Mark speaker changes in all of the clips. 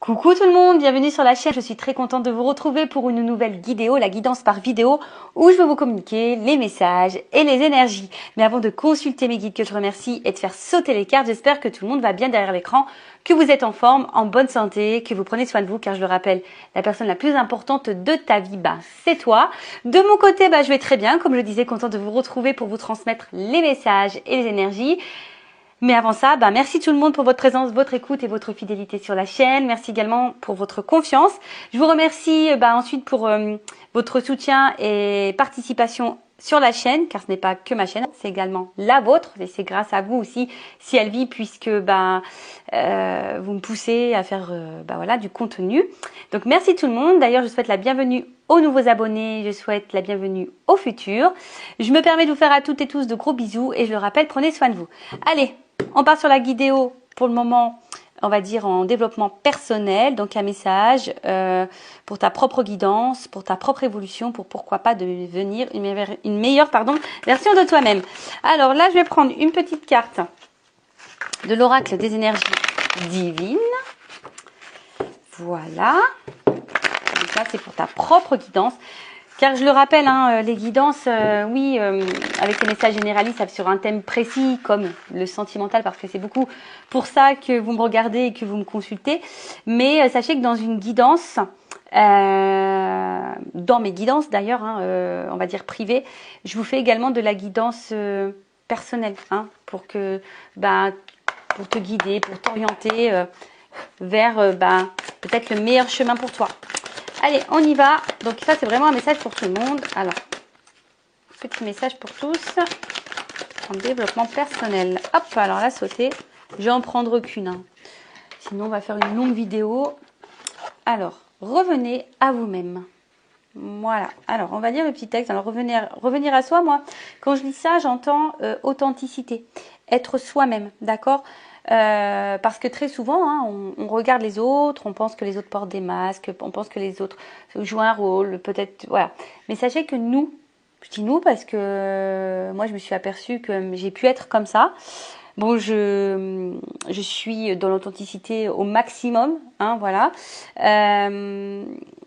Speaker 1: Coucou tout le monde, bienvenue sur la chaîne. Je suis très contente de vous retrouver pour une nouvelle vidéo, la guidance par vidéo, où je vais vous communiquer les messages et les énergies. Mais avant de consulter mes guides que je remercie et de faire sauter les cartes, j'espère que tout le monde va bien derrière l'écran, que vous êtes en forme, en bonne santé, que vous prenez soin de vous, car je le rappelle, la personne la plus importante de ta vie, c'est toi. De mon côté, je vais très bien, comme je disais, contente de vous retrouver pour vous transmettre les messages et les énergies. Mais avant ça, merci tout le monde pour votre présence, votre écoute et votre fidélité sur la chaîne. Merci également pour votre confiance. Je vous remercie ensuite pour votre soutien et participation sur la chaîne, car ce n'est pas que ma chaîne, c'est également la vôtre. Et c'est grâce à vous aussi si elle vit, puisque vous me poussez à faire du contenu. Donc merci tout le monde. D'ailleurs, je souhaite la bienvenue aux nouveaux abonnés, je souhaite la bienvenue aux futurs. Je me permets de vous faire à toutes et tous de gros bisous et je le rappelle, prenez soin de vous. Allez, on part sur la guidéo pour le moment, on va dire en développement personnel, donc un message pour ta propre guidance, pour ta propre évolution, pour pourquoi pas devenir une meilleure version de toi-même. Alors là, je vais prendre une petite carte de l'oracle des énergies divines. Voilà. Donc ça, c'est pour ta propre guidance. Car je le rappelle, les guidances, avec les messages généralistes sur un thème précis comme le sentimental, parce que c'est beaucoup pour ça que vous me regardez et que vous me consultez. Mais sachez que dans une guidance, dans mes guidances d'ailleurs, on va dire privées, je vous fais également de la guidance personnelle, pour que, pour te guider, pour t'orienter vers peut-être le meilleur chemin pour toi. Allez, on y va. Donc ça, c'est vraiment un message pour tout le monde. Alors, petit message pour tous en développement personnel. Hop, alors là, sauter. Je vais en prendre qu'une. Sinon, on va faire une longue vidéo. Alors, revenez à vous-même. Voilà. Alors, on va lire le petit texte. Alors, revenir à soi, moi, quand je lis ça, j'entends authenticité. Être soi-même, d'accord ? Parce que très souvent, on regarde les autres, on pense que les autres portent des masques, on pense que les autres jouent un rôle, peut-être, voilà. Mais sachez que nous, je dis nous parce que moi je me suis aperçue que j'ai pu être comme ça. Bon, je suis dans l'authenticité au maximum, voilà.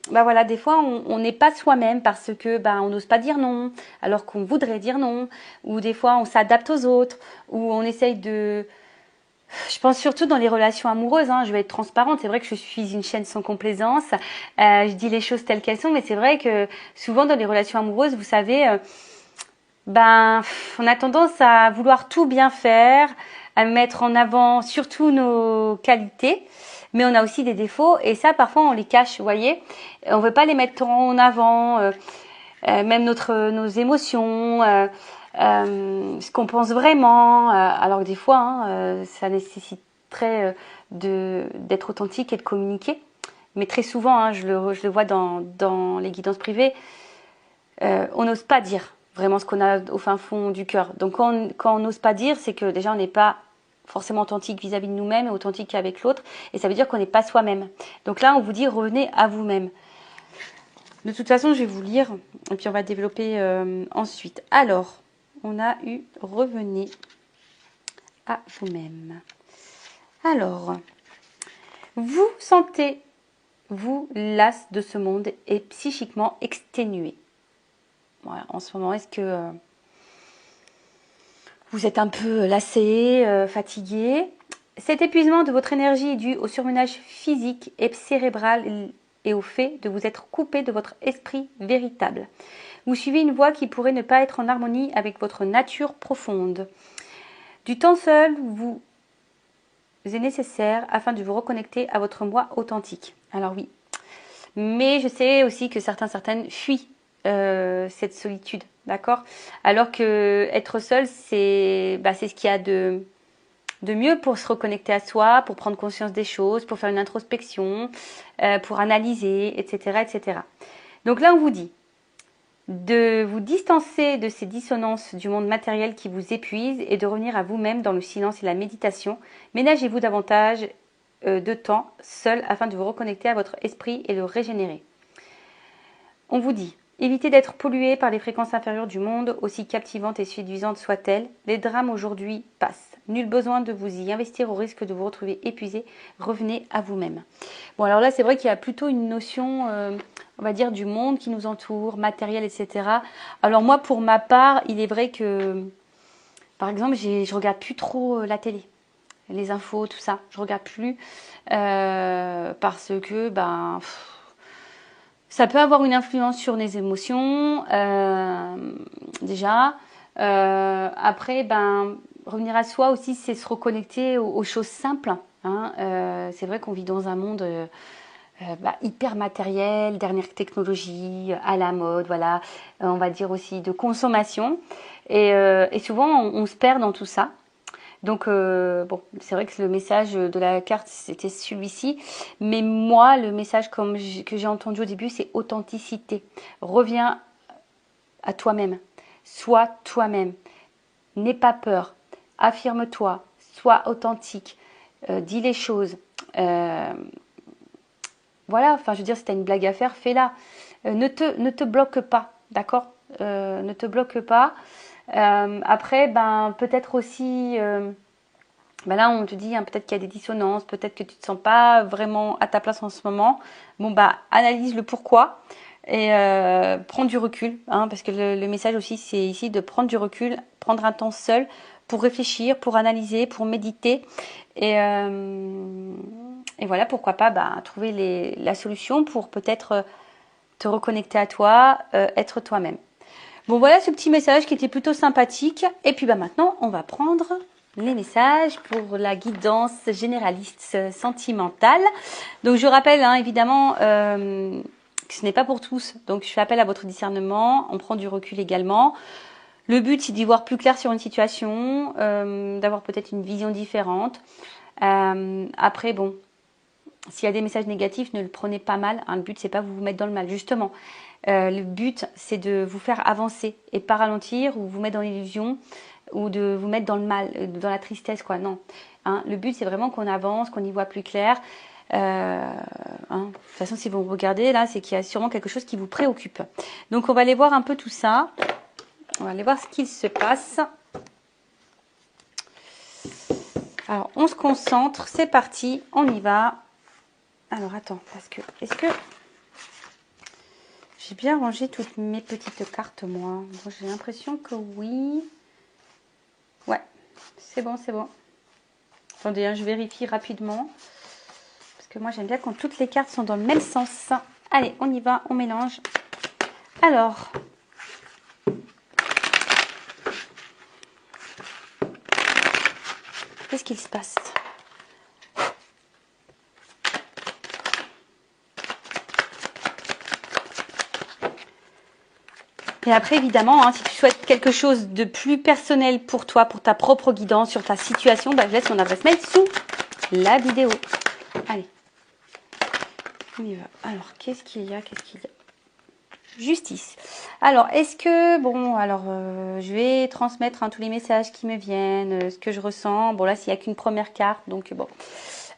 Speaker 1: Voilà, des fois on n'est pas soi-même parce que on n'ose pas dire non, alors qu'on voudrait dire non, ou des fois on s'adapte aux autres, ou on essaye de... Je pense surtout dans les relations amoureuses, je vais être transparente, c'est vrai que je suis une chaîne sans complaisance, je dis les choses telles qu'elles sont, mais c'est vrai que souvent dans les relations amoureuses, vous savez, on a tendance à vouloir tout bien faire, à mettre en avant surtout nos qualités, mais on a aussi des défauts, et ça parfois on les cache, vous voyez, on veut pas les mettre en avant, même nos émotions, ce qu'on pense vraiment, alors que des fois, ça nécessiterait d'être authentique et de communiquer. Mais très souvent, je le vois dans les guidances privées, on n'ose pas dire vraiment ce qu'on a au fin fond du cœur. Donc quand on n'ose pas dire, c'est que déjà on n'est pas forcément authentique vis-à-vis de nous-mêmes et authentique avec l'autre. Et ça veut dire qu'on n'est pas soi-même. Donc là, on vous dit revenez à vous-même. De toute façon, je vais vous lire et puis on va développer ensuite. Alors, on a eu revenez à vous-même. Alors, vous sentez-vous las de ce monde et psychiquement exténué. Voilà, en ce moment, est-ce que vous êtes un peu lassé, fatigué? Cet épuisement de votre énergie est dû au surmenage physique et cérébral et au fait de vous être coupé de votre esprit véritable. Vous suivez une voie qui pourrait ne pas être en harmonie avec votre nature profonde. Du temps seul vous est nécessaire afin de vous reconnecter à votre moi authentique. Alors oui, mais je sais aussi que certaines fuient cette solitude, d'accord? Alors que être seul, c'est ce qu'il y a de mieux pour se reconnecter à soi, pour prendre conscience des choses, pour faire une introspection, pour analyser, etc., etc. Donc là, on vous dit de vous distancer de ces dissonances du monde matériel qui vous épuisent et de revenir à vous-même dans le silence et la méditation. Ménagez-vous davantage de temps seul afin de vous reconnecter à votre esprit et le régénérer. On vous dit, évitez d'être pollué par les fréquences inférieures du monde, aussi captivantes et séduisantes soient-elles. Les drames aujourd'hui passent. Nul besoin de vous y investir au risque de vous retrouver épuisé. Revenez à vous-même. Bon, alors là, c'est vrai qu'il y a plutôt une notion, on va dire, du monde qui nous entoure, matériel, etc. Alors moi, pour ma part, il est vrai que, par exemple, je regarde plus trop la télé, les infos, tout ça. Je regarde plus parce que, ben, ça peut avoir une influence sur les émotions, déjà. Après, ben, revenir à soi aussi, c'est se reconnecter aux choses simples. Hein. C'est vrai qu'on vit dans un monde hyper matériel, dernière technologie, à la mode, voilà. On va dire aussi de consommation. Et souvent, on se perd dans tout ça. Donc, bon, c'est vrai que le message de la carte, c'était celui-ci. Mais moi, le message que j'ai entendu au début, c'est authenticité. Reviens à toi-même. Sois toi-même. N'aie pas peur. Affirme-toi. Sois authentique. Dis les choses. Voilà, enfin, je veux dire, si tu as une blague à faire, fais-la. Ne te bloque pas, d'accord. Ne te bloque pas. Après, ben, peut-être aussi... ben là, on te dit hein, peut-être qu'il y a des dissonances, peut-être que tu te sens pas vraiment à ta place en ce moment. Bon, bah, analyse le pourquoi et prends du recul, hein, parce que le message aussi, c'est ici de prendre du recul, prendre un temps seul pour réfléchir, pour analyser, pour méditer et voilà, pourquoi pas bah, trouver la solution pour peut-être te reconnecter à toi, être toi-même. Bon, voilà ce petit message qui était plutôt sympathique. Et puis bah, maintenant, on va prendre les messages pour la guidance généraliste sentimentale. Donc je rappelle hein, évidemment que ce n'est pas pour tous. Donc je fais appel à votre discernement. On prend du recul également. Le but c'est d'y voir plus clair sur une situation, d'avoir peut-être une vision différente. Après bon, s'il y a des messages négatifs, ne le prenez pas mal. Hein, le but c'est pas vous mettre dans le mal justement. Le but c'est de vous faire avancer et pas ralentir ou vous mettre dans l'illusion ou de vous mettre dans le mal, dans la tristesse quoi. Non. Hein, le but c'est vraiment qu'on avance, qu'on y voit plus clair. Hein, de toute façon si vous regardez là, c'est qu'il y a sûrement quelque chose qui vous préoccupe. Donc on va aller voir un peu tout ça. On va aller voir ce qu'il se passe. Alors, on se concentre. C'est parti. On y va. Alors, attends. Parce que, est-ce que j'ai bien rangé toutes mes petites cartes, moi? Bon, j'ai l'impression que oui. Ouais. C'est bon, c'est bon. Attendez, hein, je vérifie rapidement. Parce que moi, j'aime bien quand toutes les cartes sont dans le même sens. Allez, on y va. On mélange. Alors... qu'est-ce qu'il se passe? Et après, évidemment, hein, si tu souhaites quelque chose de plus personnel pour toi, pour ta propre guidance sur ta situation, bah, je laisse mon adresse mail sous la vidéo. Allez, on y va. Alors, qu'est-ce qu'il y a? Justice. Alors, est-ce que... bon, alors, je vais transmettre hein, tous les messages qui me viennent, ce que je ressens. Bon, là, s'il n'y a qu'une première carte, donc bon...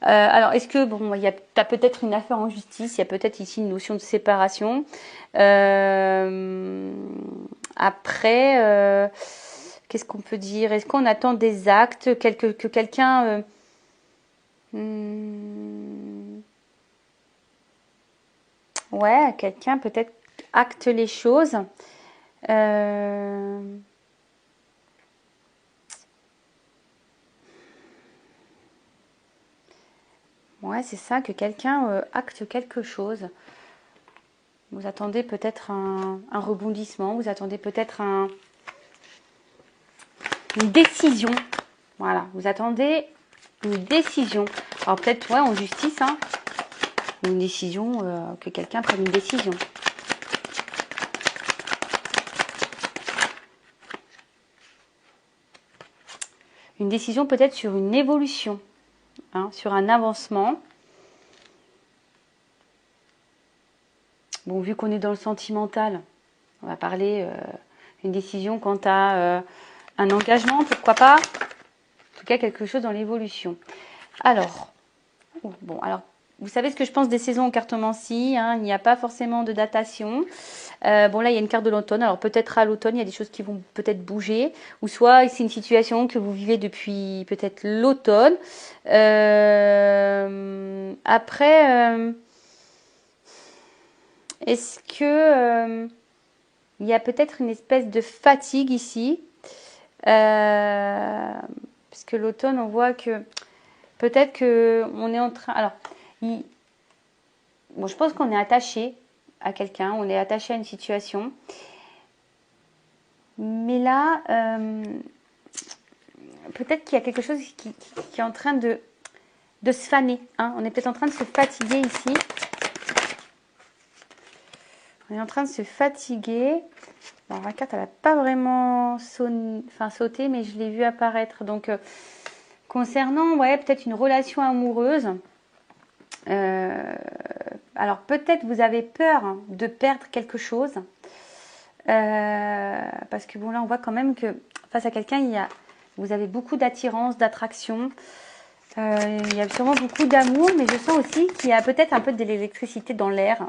Speaker 1: alors, est-ce que, bon, tu as peut-être une affaire en justice, il y a peut-être ici une notion de séparation. Après, qu'est-ce qu'on peut dire? Est-ce qu'on attend des actes, que quelqu'un... ouais, quelqu'un peut-être acte les choses. Ouais, c'est ça, que quelqu'un acte quelque chose. Vous attendez peut-être un rebondissement, vous attendez peut-être une décision. Voilà, vous attendez une décision. Alors peut-être, ouais, en justice, hein, une décision, que quelqu'un prenne une décision. Une décision peut-être sur une évolution, hein, sur un avancement. Bon, vu qu'on est dans le sentimental, on va parler une décision quant à un engagement, pourquoi pas. En tout cas, quelque chose dans l'évolution. Alors, bon, alors, vous savez ce que je pense des saisons en cartomancie, hein, il n'y a pas forcément de datation. Bon, là, il y a une carte de l'automne. Alors, peut-être à l'automne, il y a des choses qui vont peut-être bouger. Ou soit, c'est une situation que vous vivez depuis peut-être l'automne. Après, est-ce que il y a peut-être une espèce de fatigue ici parce que l'automne, on voit que peut-être que on est en train... Alors, bon, je pense qu'on est attaché à quelqu'un, on est attaché à une situation. Mais là, peut-être qu'il y a quelque chose qui est en train de se faner. Hein. On est peut-être en train de se fatiguer ici. On est en train de se fatiguer. Alors, la carte, elle n'a pas vraiment sauté, mais je l'ai vu apparaître. Donc, concernant, ouais, peut-être une relation amoureuse. Alors, peut-être vous avez peur de perdre quelque chose. Parce que bon, là, on voit quand même que face à quelqu'un, vous avez beaucoup d'attirance, d'attraction. Il y a sûrement beaucoup d'amour, mais je sens aussi qu'il y a peut-être un peu de l'électricité dans l'air.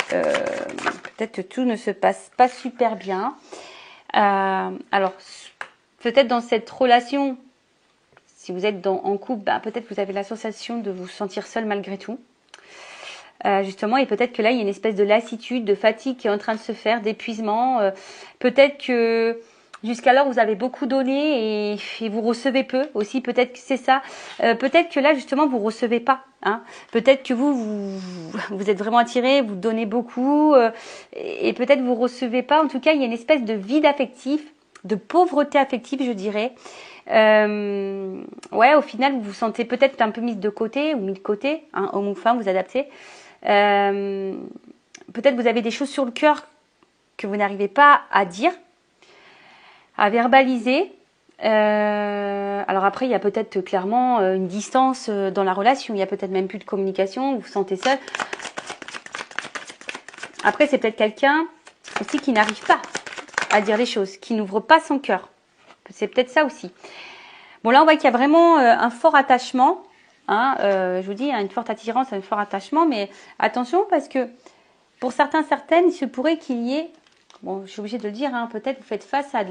Speaker 1: Peut-être que tout ne se passe pas super bien. Alors, peut-être dans cette relation, si vous êtes en couple, peut-être que vous avez la sensation de vous sentir seul malgré tout. Justement, et peut-être que là, il y a une espèce de lassitude, de fatigue qui est en train de se faire, d'épuisement. Peut-être que jusqu'alors, vous avez beaucoup donné et vous recevez peu aussi. Peut-être que c'est ça. Peut-être que là, justement, vous recevez pas. Hein. Peut-être que vous êtes vraiment attiré, vous donnez beaucoup et peut-être vous recevez pas. En tout cas, il y a une espèce de vide affectif, de pauvreté affective, je dirais. Ouais, au final, vous vous sentez peut-être un peu mise de côté ou mis de côté, hein, homme ou femme, vous adaptez. Peut-être vous avez des choses sur le cœur que vous n'arrivez pas à dire, à verbaliser. Alors après, il y a peut-être clairement une distance dans la relation. Il y a peut-être même plus de communication. Vous vous sentez seul. Après, c'est peut-être quelqu'un aussi qui n'arrive pas à dire les choses, qui n'ouvre pas son cœur. C'est peut-être ça aussi. Bon, là, on voit qu'il y a vraiment un fort attachement. Hein, je vous dis, une forte attirance, un fort attachement. Mais attention, parce que pour certaines, il se pourrait qu'il y ait... Bon, je suis obligée de le dire, hein, peut-être vous faites face à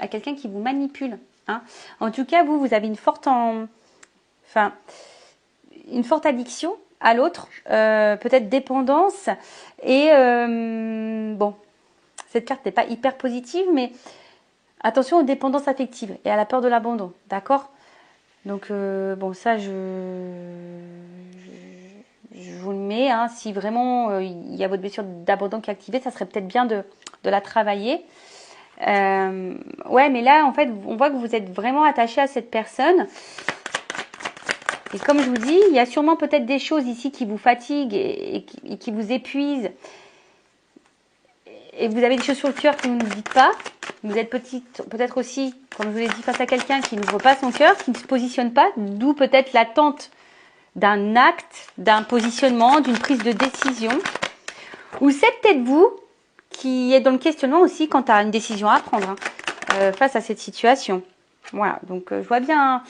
Speaker 1: quelqu'un qui vous manipule. Hein. En tout cas, vous avez une forte addiction à l'autre, peut-être dépendance. Et bon, cette carte n'est pas hyper positive, mais attention aux dépendances affectives et à la peur de l'abandon, d'accord? Donc, bon, ça, je vous le mets. Hein, si vraiment il y a votre blessure d'abandon qui est activée, ça serait peut-être bien de la travailler. Ouais, mais là, en fait, on voit que vous êtes vraiment attaché à cette personne. Et comme je vous dis, il y a sûrement peut-être des choses ici qui vous fatiguent et qui vous épuisent. Et vous avez des choses sur le cœur que vous ne dites pas. Vous êtes peut-être aussi, comme je vous l'ai dit, face à quelqu'un qui n'ouvre pas son cœur, qui ne se positionne pas, d'où peut-être l'attente d'un acte, d'un positionnement, d'une prise de décision. Ou c'est peut-être vous qui êtes dans le questionnement aussi quant à une décision à prendre face à cette situation. Voilà, donc je vois bien...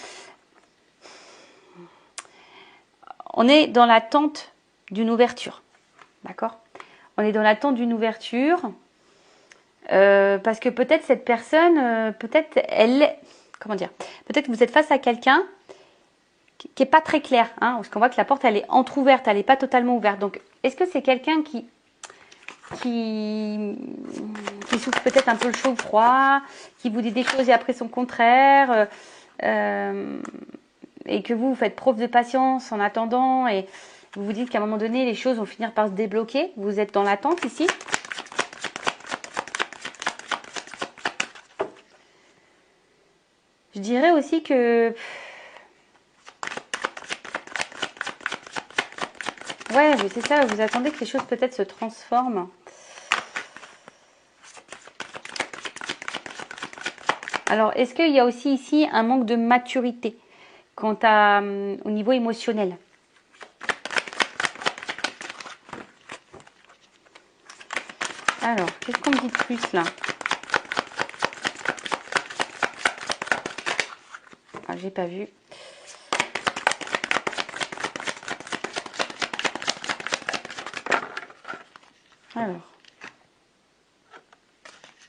Speaker 1: On est dans l'attente d'une ouverture, d'accord? On est dans l'attente d'une ouverture parce que peut-être cette personne, peut-être peut-être que vous êtes face à quelqu'un qui est pas très clair, hein, parce qu'on voit que la porte elle est entrouverte, elle n'est pas totalement ouverte. Donc, est-ce que c'est quelqu'un qui souffre peut-être un peu le chaud froid, qui vous dit des choses et après son contraire, et que vous faites preuve de patience en attendant et vous vous dites qu'à un moment donné les choses vont finir par se débloquer. Vous êtes dans l'attente ici. Je dirais aussi que ouais, c'est ça, vous attendez que les choses peut-être se transforment. Alors, est-ce qu'il y a aussi ici un manque de maturité quant au niveau émotionnel? Alors, qu'est-ce qu'on me dit de plus là? Ah, j'ai pas vu.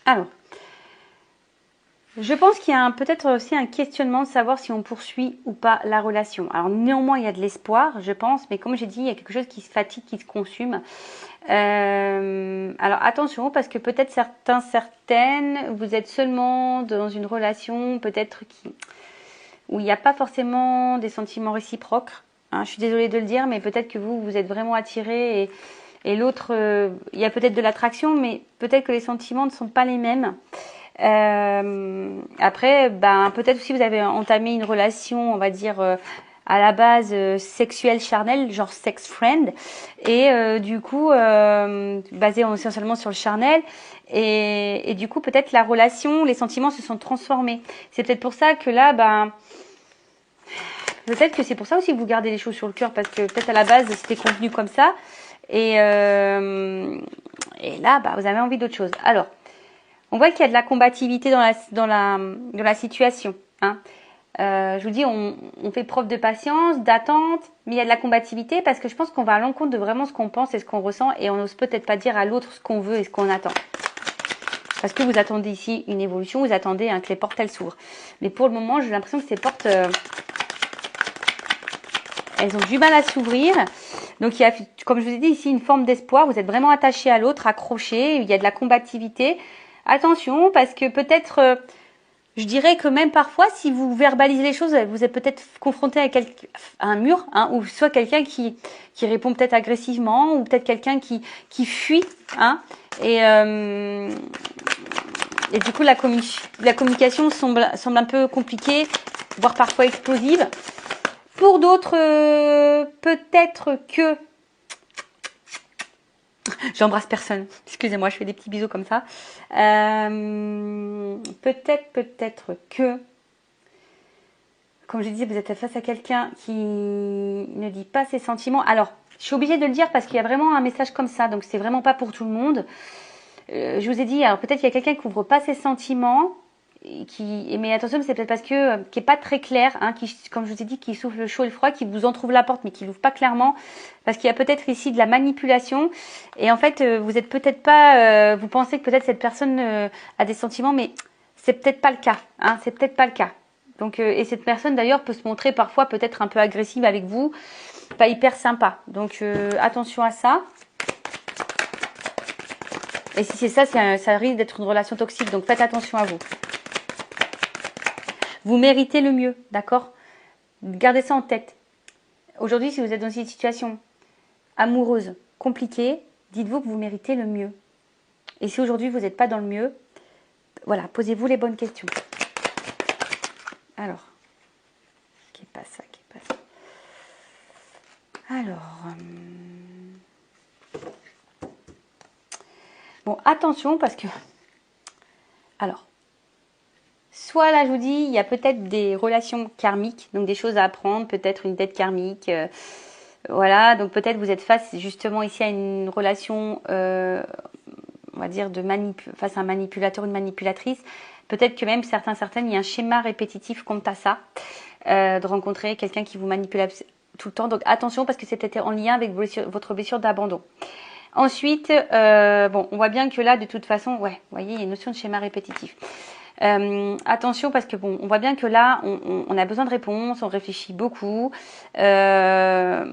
Speaker 1: Alors, je pense qu'il y a peut-être aussi un questionnement de savoir si on poursuit ou pas la relation. Alors néanmoins, il y a de l'espoir, je pense, mais comme j'ai dit, il y a quelque chose qui se fatigue, qui se consume. Alors attention, parce que peut-être certaines, vous êtes seulement dans une relation peut-être où il n'y a pas forcément des sentiments réciproques. Hein, je suis désolée de le dire, mais peut-être que vous êtes vraiment attiré et l'autre, il y a peut-être de l'attraction, mais peut-être que les sentiments ne sont pas les mêmes. Après, peut-être aussi vous avez entamé une relation, on va dire, à la base sexuelle charnelle, genre sex friend, et du coup basé essentiellement sur le charnel, et du coup peut-être la relation, les sentiments se sont transformés. C'est peut-être pour ça que là, peut-être que c'est pour ça aussi que vous gardez les choses sur le cœur, parce que peut-être à la base c'était convenu comme ça, et là vous avez envie d'autre chose. Alors, on voit qu'il y a de la combativité dans la situation. Hein. Je vous dis, on fait preuve de patience, d'attente, mais il y a de la combativité parce que je pense qu'on va à l'encontre de vraiment ce qu'on pense et ce qu'on ressent et on n'ose peut-être pas dire à l'autre ce qu'on veut et ce qu'on attend. Parce que vous attendez ici une évolution, vous attendez que les portes elles s'ouvrent. Mais pour le moment, j'ai l'impression que ces portes, elles ont du mal à s'ouvrir. Donc il y a, comme je vous ai dit ici, une forme d'espoir. Vous êtes vraiment attaché à l'autre, accroché. Il y a de la combativité. Attention, parce que peut-être, je dirais que même parfois, si vous verbalisez les choses, vous êtes peut-être confronté à un mur, hein, ou soit quelqu'un qui répond peut-être agressivement, ou peut-être quelqu'un qui fuit, hein, et du coup la communication semble un peu compliquée, voire parfois explosive. Pour d'autres, peut-être que j'embrasse personne. Excusez-moi, je fais des petits bisous comme ça. Peut-être que, comme je disais, vous êtes face à quelqu'un qui ne dit pas ses sentiments. Alors, je suis obligée de le dire parce qu'il y a vraiment un message comme ça, donc c'est vraiment pas pour tout le monde. Je vous ai dit, alors peut-être qu'il y a quelqu'un qui n'ouvre pas ses sentiments, mais attention, c'est peut-être parce que qui est pas très clair, hein, comme je vous ai dit, qui souffle le chaud et le froid, qui vous entrouvre la porte, mais qui l'ouvre pas clairement, parce qu'il y a peut-être ici de la manipulation. Et en fait, vous êtes peut-être pas, vous pensez que peut-être cette personne a des sentiments, mais c'est peut-être pas le cas, hein, c'est peut-être pas le cas. Donc, et cette personne d'ailleurs peut se montrer parfois peut-être un peu agressive avec vous, pas hyper sympa. Donc attention à ça. Et si c'est ça, ça risque d'être une relation toxique. Donc faites attention à vous. Vous méritez le mieux, d'accord? Gardez ça en tête. Aujourd'hui, si vous êtes dans une situation amoureuse compliquée, dites-vous que vous méritez le mieux. Et si aujourd'hui vous n'êtes pas dans le mieux, voilà, posez-vous les bonnes questions. Alors, qui est pas ça, Alors, bon, attention parce que, alors, soit là, je vous dis, il y a peut-être des relations karmiques, donc des choses à apprendre, peut-être une dette karmique. Voilà, donc peut-être vous êtes face justement ici à une relation, on va dire, face à un manipulateur, une manipulatrice. Peut-être que même certaines, il y a un schéma répétitif quant à ça, de rencontrer quelqu'un qui vous manipule tout le temps. Donc attention parce que c'est peut-être en lien avec votre blessure d'abandon. Ensuite, bon, on voit bien que là, de toute façon, ouais, vous voyez, il y a une notion de schéma répétitif. Attention parce que bon, on voit bien que là, on a besoin de réponses, on réfléchit beaucoup. Voilà,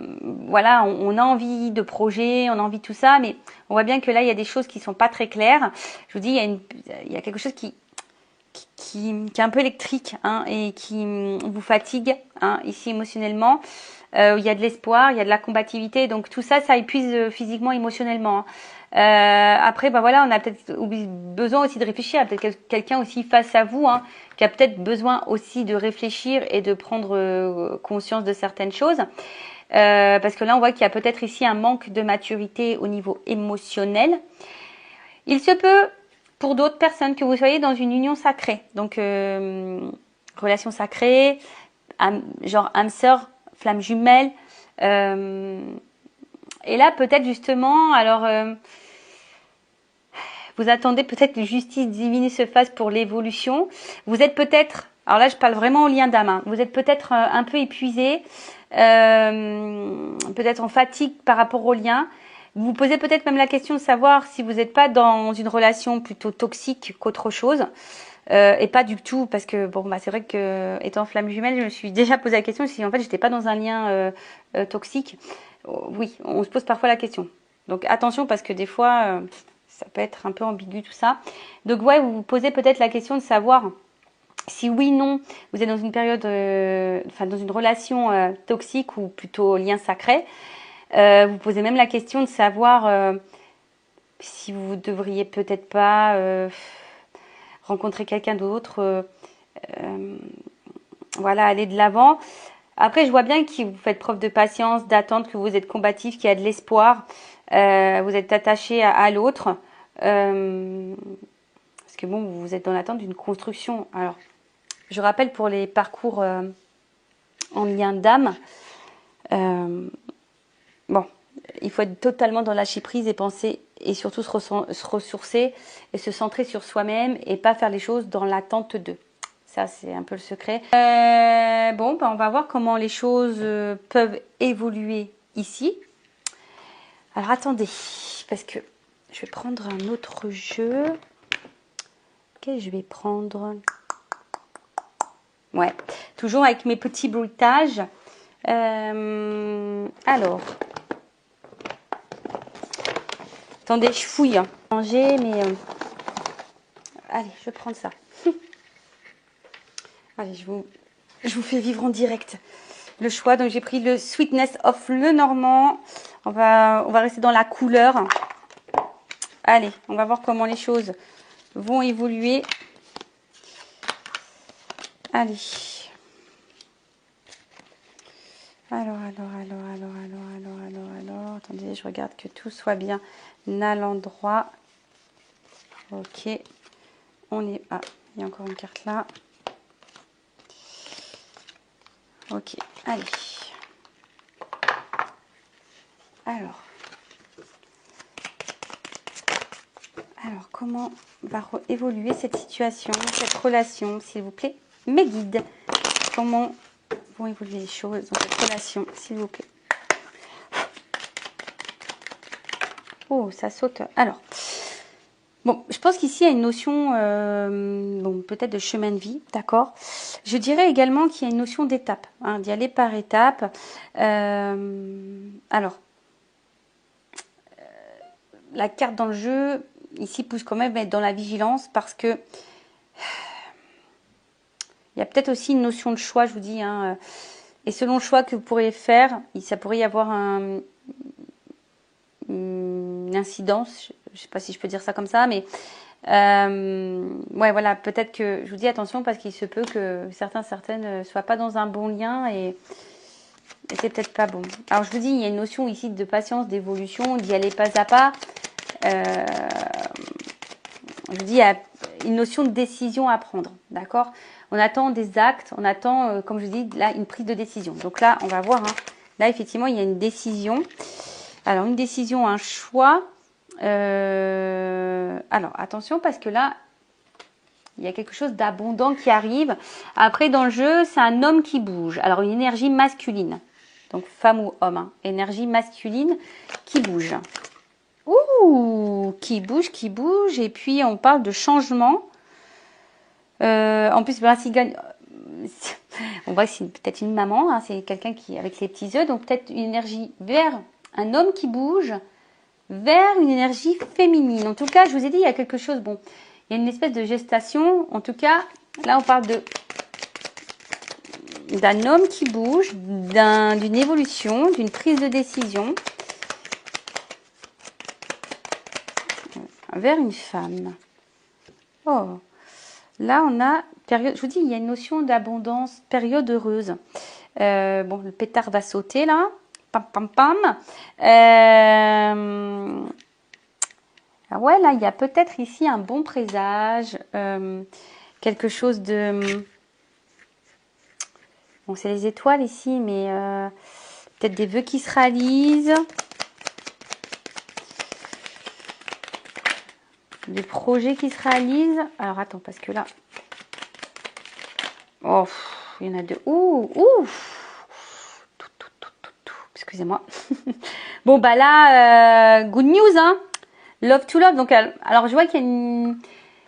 Speaker 1: on a envie de projets, on a envie de tout ça, mais on voit bien que là, il y a des choses qui sont pas très claires. Je vous dis, il y a quelque chose qui est un peu électrique, hein, et qui vous fatigue, hein, ici émotionnellement. Il y a de l'espoir, il y a de la combativité, donc tout ça, ça épuise physiquement, émotionnellement. Après, voilà, on a peut-être besoin aussi de réfléchir. Peut-être quelqu'un aussi face à vous, hein, qui a peut-être besoin aussi de réfléchir et de prendre conscience de certaines choses. Parce que là, on voit qu'il y a peut-être ici un manque de maturité au niveau émotionnel. Il se peut, pour d'autres personnes, que vous soyez dans une union sacrée. Donc, relation sacrée, genre âme sœur, flamme jumelle. Et là, peut-être justement, alors, vous attendez peut-être que justice divine se fasse pour l'évolution. Vous êtes peut-être, alors là, je parle vraiment au lien d'âme, hein, vous êtes peut-être un peu épuisé, peut-être en fatigue par rapport au lien. Vous vous posez peut-être même la question de savoir si vous n'êtes pas dans une relation plutôt toxique qu'autre chose. Et pas du tout, parce que bon, bah, c'est vrai que étant flamme jumelle, je me suis déjà posé la question si en fait j'étais pas dans un lien toxique. Oui, on se pose parfois la question. Donc attention, parce que des fois, ça peut être un peu ambigu tout ça. Donc ouais, vous vous posez peut-être la question de savoir si oui, non, vous êtes dans une période, enfin dans une relation toxique ou plutôt lien sacré. Vous posez même la question de savoir si vous devriez peut-être pas rencontrer quelqu'un d'autre, voilà, aller de l'avant. Après, je vois bien que vous faites preuve de patience, d'attente, que vous êtes combatif, qu'il y a de l'espoir, vous êtes attaché à l'autre. Parce que bon, vous êtes dans l'attente d'une construction. Alors, je rappelle pour les parcours en lien d'âme, bon, il faut être totalement dans lâcher prise et penser et surtout se ressourcer et se centrer sur soi-même et pas faire les choses dans l'attente d'eux. Ça, c'est un peu le secret. Bon, ben, on va voir comment les choses peuvent évoluer ici. Alors, attendez, parce que je vais prendre un autre jeu. Quel je vais prendre? Ouais, toujours avec mes petits bruitages. Alors, attendez, je fouille. Hein. Manger, mais allez, je vais prendre ça. Allez, je vous fais vivre en direct le choix. Donc j'ai pris le Sweetness of Lenormand. On va rester dans la couleur. Allez, on va voir comment les choses vont évoluer. Allez. Alors. Attendez, je regarde que tout soit bien à l'endroit. Ok. On est... Ah, il y a encore une carte là. Ok, allez. Alors comment va évoluer cette situation, cette relation, s'il vous plaît? Mes guides, comment vont évoluer les choses dans cette relation, s'il vous plaît? Oh, ça saute. Alors, bon, je pense qu'ici, il y a une notion, bon, peut-être de chemin de vie, d'accord. Je dirais également qu'il y a une notion d'étape, hein, d'y aller par étapes. Alors, la carte dans le jeu, ici, pousse quand même à être dans la vigilance parce que il y a peut-être aussi une notion de choix, je vous dis, hein, et selon le choix que vous pourriez faire, ça pourrait y avoir une incidence, je ne sais pas si je peux dire ça comme ça, mais ouais, voilà, peut-être que, je vous dis attention parce qu'il se peut que certaines ne soient pas dans un bon lien et c'est peut-être pas bon. Alors je vous dis, il y a une notion ici de patience, d'évolution, d'y aller pas à pas. Je vous dis, il y a une notion de décision à prendre, d'accord? On attend des actes, on attend, comme je vous dis, là, une prise de décision. Donc là, on va voir, hein, là, effectivement, il y a une décision. Alors, une décision, un choix. Alors, attention, parce que là, il y a quelque chose d'abondant qui arrive. Après, dans le jeu, c'est un homme qui bouge. Alors, une énergie masculine. Donc, femme ou homme. Hein. Énergie masculine qui bouge. Ouh, qui bouge. Et puis, on parle de changement. En plus, ben, on voit que c'est peut-être une maman. Hein, c'est quelqu'un qui avec les petits œufs. Donc, peut-être une énergie vers un homme qui bouge, vers une énergie féminine. En tout cas, je vous ai dit, il y a quelque chose. Bon, il y a une espèce de gestation. En tout cas, là, on parle d'un homme qui bouge, d'une évolution, d'une prise de décision vers une femme. Oh, là, on a période. Je vous dis, il y a une notion d'abondance, période heureuse. Bon, le pétard va sauter là. Pam, pam, pam. Ah ouais, là, il y a peut-être ici un bon présage, quelque chose de... Bon, c'est les étoiles ici, mais peut-être des vœux qui se réalisent. Des projets qui se réalisent. Alors, attends, parce que là... Oh, il y en a deux. Ouh. Excusez-moi. Bon, bah là, good news, hein. Love to love. Donc, alors, je vois qu'il y a une...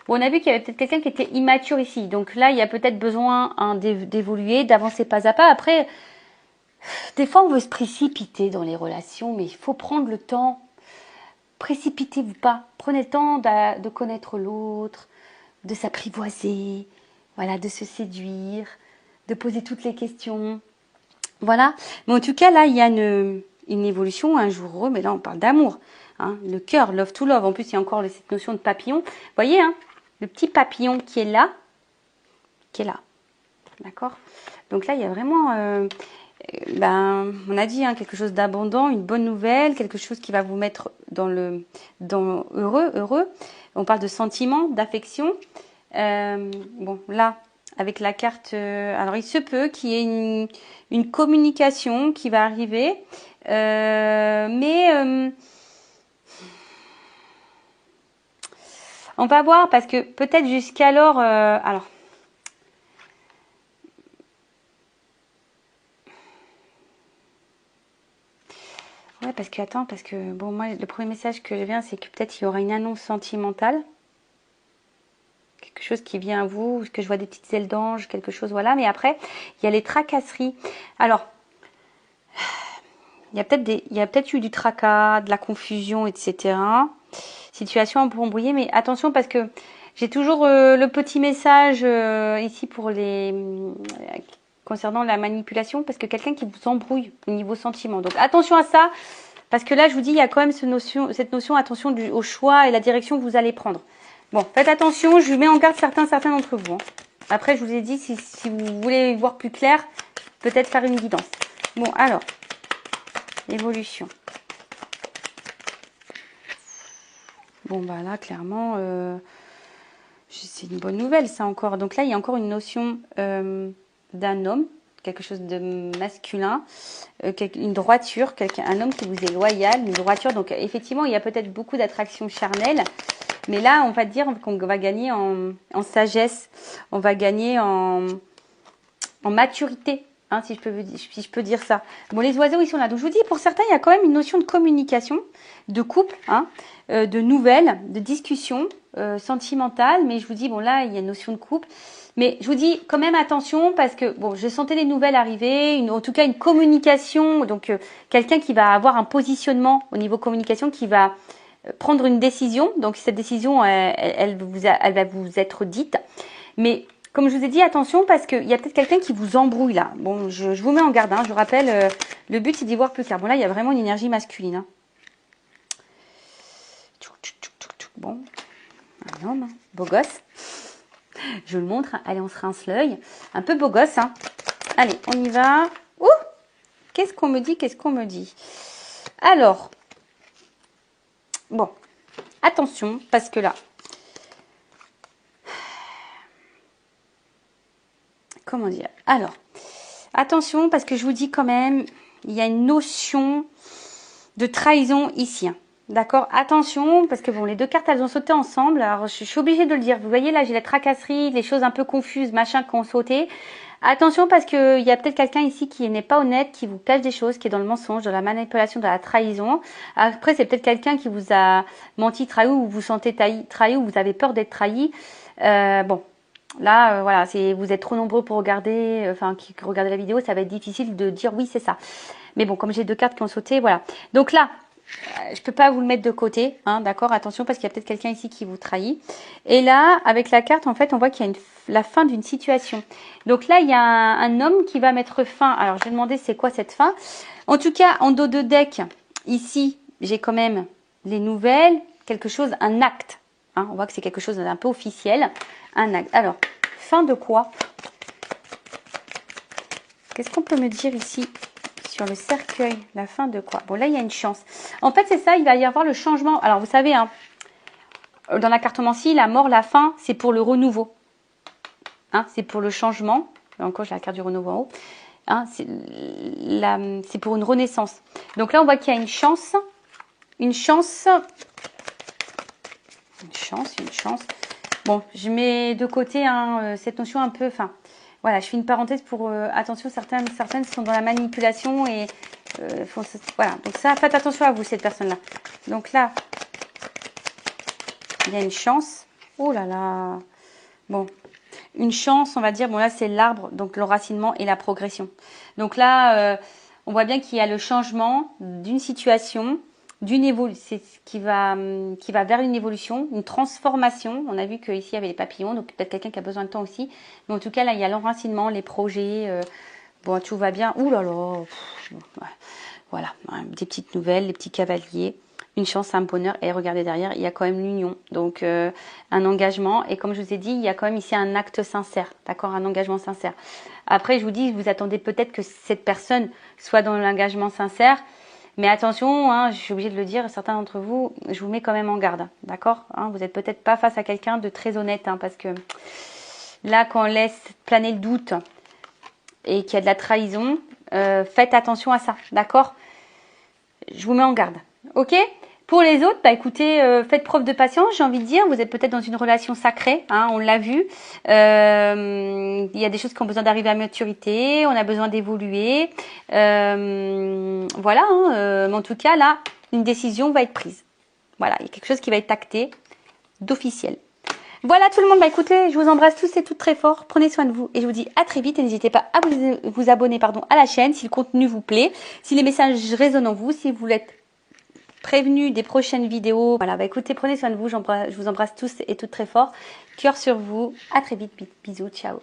Speaker 1: Bon, on a vu qu'il y avait peut-être quelqu'un qui était immature ici. Donc là, il y a peut-être besoin hein, d'évoluer, d'avancer pas à pas. Après, des fois, on veut se précipiter dans les relations, mais il faut prendre le temps. Précipitez-vous pas. Prenez le temps de connaître l'autre, de s'apprivoiser, voilà, de se séduire, de poser toutes les questions. Voilà. Mais en tout cas, là, il y a une évolution, un jour heureux, mais là, on parle d'amour. Hein, le cœur, love to love. En plus, il y a encore cette notion de papillon. Vous voyez, hein, le petit papillon qui est là. D'accord? Donc là, il y a vraiment, on a dit, hein, quelque chose d'abondant, une bonne nouvelle, quelque chose qui va vous mettre dans heureux. On parle de sentiments, d'affection. Bon, là, avec la carte, alors il se peut qu'il y ait une communication qui va arriver, mais on va voir parce que peut-être jusqu'alors, alors. Ouais, parce que bon, moi, le premier message que je viens, c'est que peut-être il y aura une annonce sentimentale. Quelque chose qui vient à vous, que je vois des petites ailes d'ange, quelque chose, voilà. Mais après, il y a les tracasseries. Alors, il y a peut-être eu du tracas, de la confusion, etc. Situation un peu embrouillée, mais attention parce que j'ai toujours le petit message ici pour concernant la manipulation, parce que quelqu'un qui vous embrouille au niveau sentiment. Donc attention à ça, parce que là, je vous dis, il y a quand même cette notion, attention au choix et la direction que vous allez prendre. Bon, faites attention, je mets en garde certains d'entre vous. Hein. Après, je vous ai dit, si vous voulez voir plus clair, peut-être faire une guidance. Bon, alors, évolution. Bon, bah là, clairement, c'est une bonne nouvelle, ça encore. Donc là, il y a encore une notion d'un homme, quelque chose de masculin, une droiture, un homme qui vous est loyal, une droiture. Donc effectivement, il y a peut-être beaucoup d'attraction charnelle. Mais là, on va dire qu'on va gagner en sagesse, on va gagner en maturité, hein, si je peux dire ça. Bon, les oiseaux, ils sont là. Donc, je vous dis, pour certains, il y a quand même une notion de communication, de couple, hein, de nouvelles, de discussion sentimentale. Mais je vous dis, bon, là, il y a une notion de couple. Mais je vous dis quand même attention parce que, bon, je sentais les nouvelles arriver, en tout cas une communication. Donc, quelqu'un qui va avoir un positionnement au niveau communication, qui va prendre une décision. Donc, cette décision, elle va vous être dite. Mais comme je vous ai dit, attention parce qu'il y a peut-être quelqu'un qui vous embrouille là. Bon, je vous mets en garde. Hein, je vous rappelle, le but c'est d'y voir plus clair. Bon, là, il y a vraiment une énergie masculine. Hein. Bon, un homme, hein, beau gosse. Je le montre. Allez, on se rince l'œil. Un peu beau gosse. Hein. Allez, on y va. Ouh, qu'est-ce qu'on me dit? Alors, bon, attention parce que là, comment dire? Alors, attention parce que je vous dis quand même, il y a une notion de trahison ici. Hein. D'accord? Attention, parce que bon, les deux cartes, elles ont sauté ensemble. Alors, je suis obligée de le dire. Vous voyez, là, j'ai la tracasserie, les choses un peu confuses, machin, qui ont sauté. Attention, parce que il y a peut-être quelqu'un ici qui n'est pas honnête, qui vous cache des choses, qui est dans le mensonge, dans la manipulation, dans la trahison. Après, c'est peut-être quelqu'un qui vous a menti, trahi, ou vous vous sentez trahi, ou vous avez peur d'être trahi. Bon. Là, voilà, vous êtes trop nombreux pour regarder, qui regardez la vidéo, ça va être difficile de dire oui, c'est ça. Mais bon, comme j'ai deux cartes qui ont sauté, voilà. Donc là, je peux pas vous le mettre de côté, hein, d'accord? Attention parce qu'il y a peut-être quelqu'un ici qui vous trahit. Et là, avec la carte, en fait, on voit qu'il y a la fin d'une situation. Donc là, il y a un homme qui va mettre fin. Alors, je vais demander c'est quoi cette fin. En tout cas, en dos de deck, ici, j'ai quand même les nouvelles, quelque chose, un acte. Hein, on voit que c'est quelque chose d'un peu officiel. Un acte. Alors, fin de quoi? Qu'est-ce qu'on peut me dire ici sur le cercueil? La fin de quoi? Bon, là, il y a une chance. En fait, c'est ça, il va y avoir le changement. Alors, vous savez, hein, dans la cartomancie, la mort, la fin, c'est pour le renouveau. Hein, c'est pour le changement. Encore, j'ai la carte du renouveau en haut. Hein, c'est pour une renaissance. Donc là, on voit qu'il y a une chance. Une chance. Bon, je mets de côté hein, cette notion un peu... Enfin, voilà, je fais une parenthèse pour... attention, certaines sont dans la manipulation et Voilà, donc ça, faites attention à vous, cette personne-là. Donc là, il y a une chance. Oh là là. Bon, une chance, on va dire. Bon, là, c'est l'arbre, donc l'enracinement et la progression. Donc là, on voit bien qu'il y a le changement d'une situation, d'une évolution, c'est ce qui va vers une évolution, une transformation. On a vu qu'ici, il y avait les papillons, donc peut-être quelqu'un qui a besoin de temps aussi. Mais en tout cas, là, il y a l'enracinement, les projets. Bon, tout va bien. Ouh là là. Voilà, des petites nouvelles, les petits cavaliers. Une chance, un bonheur. Et regardez derrière, il y a quand même l'union. Donc, un engagement. Et comme je vous ai dit, il y a quand même ici un acte sincère. D'accord, un engagement sincère. Après, je vous dis, vous attendez peut-être que cette personne soit dans l'engagement sincère. Mais attention, hein, je suis obligée de le dire, certains d'entre vous, je vous mets quand même en garde. D'accord, hein, vous n'êtes peut-être pas face à quelqu'un de très honnête. Hein, parce que là, quand on laisse planer le doute et qu'il y a de la trahison, faites attention à ça. D'accord, je vous mets en garde. Ok. Pour les autres, bah écoutez, faites preuve de patience, j'ai envie de dire. Vous êtes peut-être dans une relation sacrée, hein, on l'a vu. Il y a des choses qui ont besoin d'arriver à maturité, on a besoin d'évoluer. Voilà, hein, mais en tout cas, là, une décision va être prise. Voilà, il y a quelque chose qui va être acté d'officiel. Voilà tout le monde, bah écoutez, je vous embrasse tous et toutes très fort. Prenez soin de vous et je vous dis à très vite. Et n'hésitez pas à vous abonner à la chaîne si le contenu vous plaît, si les messages résonnent en vous, si vous l'êtes prévenu des prochaines vidéos. Voilà, bah écoutez, prenez soin de vous, je vous embrasse tous et toutes très fort. Cœur sur vous, à très vite, bisous, ciao.